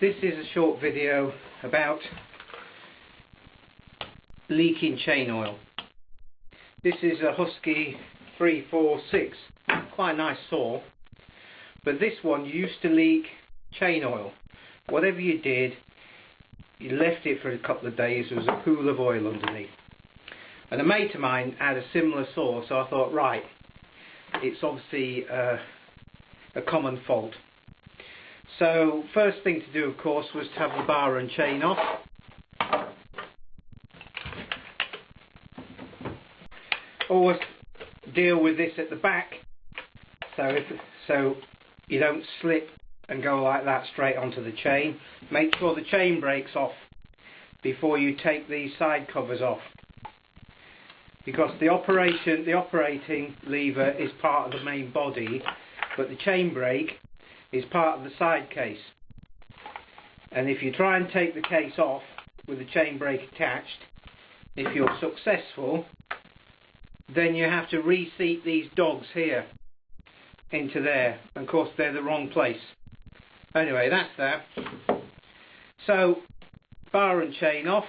This is a short video about leaking chain oil. This is a Husky 346, quite a nice saw, but this one used to leak chain oil. Whatever you did, you left it for a couple of days, there was a pool of oil underneath. And a mate of mine had a similar saw, so I thought, right, it's obviously a common fault. So first thing to do, of course, was to have the bar and chain off. Always deal with this at the back, so you don't slip and go like that straight onto the chain. Make sure the chain breaks off before you take these side covers off, because the operating lever is part of the main body, but the chain brake is part of the side case. And if you try and take the case off with the chain brake attached, if you're successful, then you have to reseat these dogs here into there, and of course they're the wrong place. Anyway, that's that. So bar and chain off.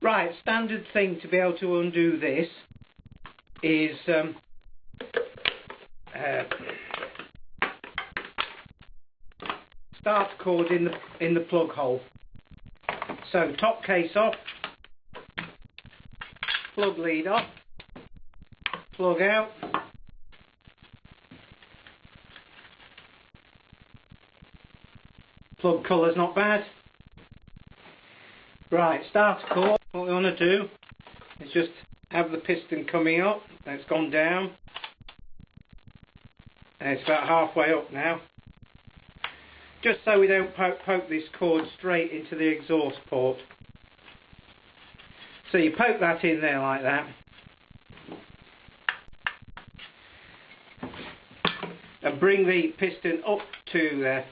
Right, standard thing to be able to undo this is start cord in the plug hole. So top case off, plug lead off, plug out, plug colour's not bad. Right, start cord. What we want to do is just have the piston coming up, and it's gone down, and it's about halfway up now. Just so we don't poke this cord straight into the exhaust port. So you poke that in there like that, and bring the piston up to there.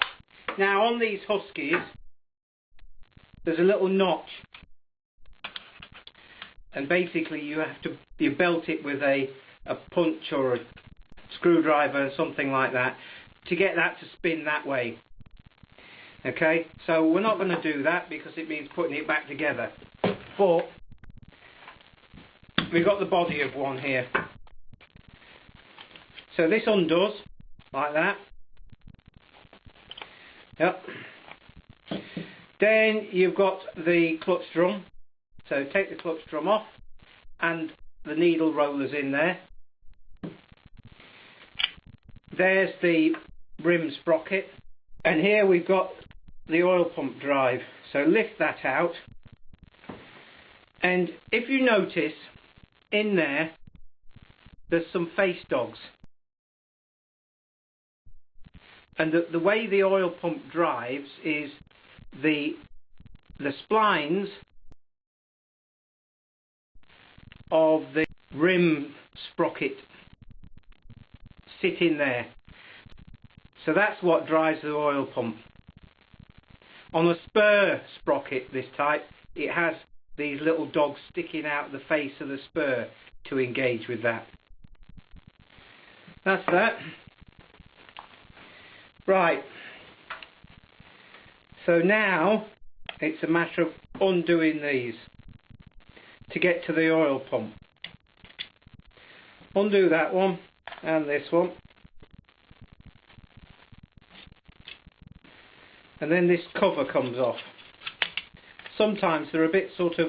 Now on these Huskies, there's a little notch, and basically you belt it with a punch or a screwdriver or something like that to get that to spin that way. Okay, so we're not going to do that because it means putting it back together, but we've got the body of one here. So this undoes like that. Yep. Then you've got the clutch drum, so take the clutch drum off and the needle rollers in there. There's the rim sprocket, and here we've got the oil pump drive, so lift that out, and if you notice in there's some face dogs, and the way the oil pump drives is the splines of the rim sprocket sit in there, so that's what drives the oil pump. On a spur sprocket, this type, it has these little dogs sticking out the face of the spur to engage with that. That's that. Right, so now it's a matter of undoing these to get to the oil pump. Undo that one and this one, and then this cover comes off. Sometimes they're a bit sort of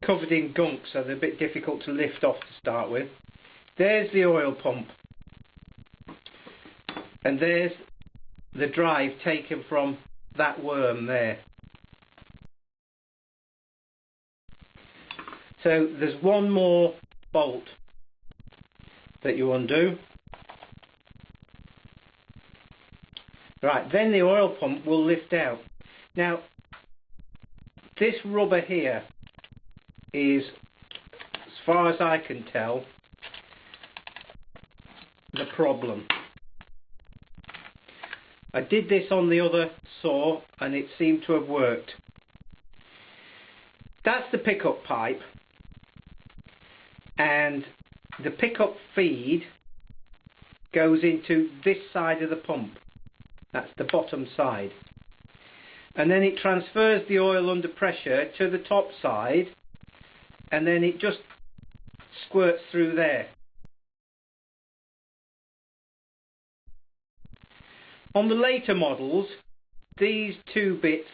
covered in gunk, so they're a bit difficult to lift off to start with. There's the oil pump, and there's the drive taken from that worm there. So there's one more bolt that you undo. Right, then the oil pump will lift out. Now this rubber here is, as far as I can tell, the problem. I did this on the other saw and it seemed to have worked. That's the pickup pipe, and the pickup feed goes into this side of the pump. That's the bottom side. And then it transfers the oil under pressure to the top side, and then it just squirts through there. On the later models, these two bits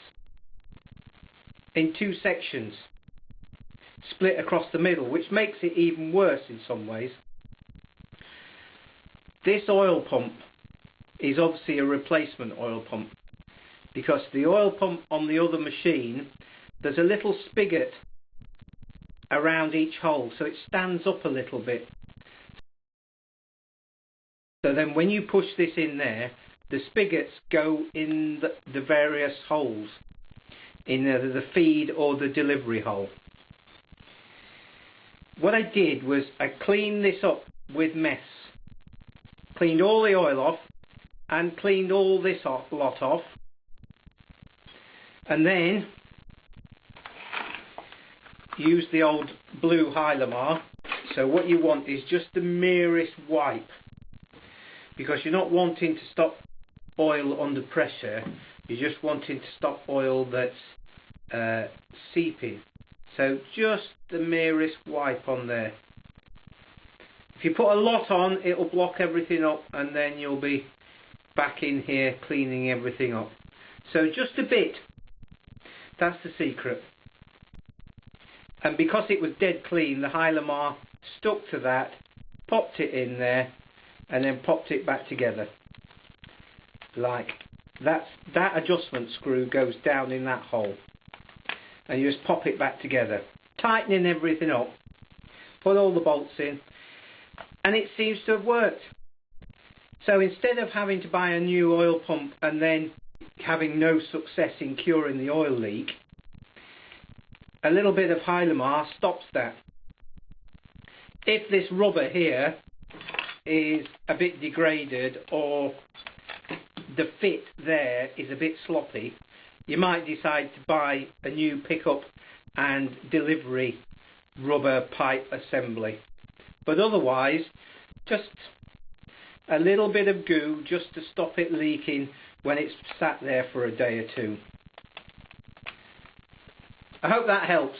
in two sections split across the middle, which makes it even worse in some ways. This oil pump is obviously a replacement oil pump, because the oil pump on the other machine, there's a little spigot around each hole, so it stands up a little bit. So then when you push this in there, the spigots go in the various holes, in the feed or the delivery hole. What I did was I cleaned this up with mess. Cleaned all the oil off and cleaned all this lot off, and then used the old blue Hylamar. So what you want is just the merest wipe, because you're not wanting to stop oil under pressure, you're just wanting to stop oil that's seeping. So just the merest wipe on there. If you put a lot on, it'll block everything up, and then you'll be back in here cleaning everything up. So just a bit. That's the secret. And because it was dead clean, the Hylamar stuck to that, popped it in there, and then popped it back together. Like that adjustment screw goes down in that hole, and you just pop it back together, tightening everything up, put all the bolts in, and it seems to have worked. So instead of having to buy a new oil pump and then having no success in curing the oil leak, a little bit of Hylamar stops that. If this rubber here is a bit degraded, or the fit there is a bit sloppy, you might decide to buy a new pickup and delivery rubber pipe assembly. But otherwise, just a little bit of goo just to stop it leaking when it's sat there for a day or two. I hope that helps.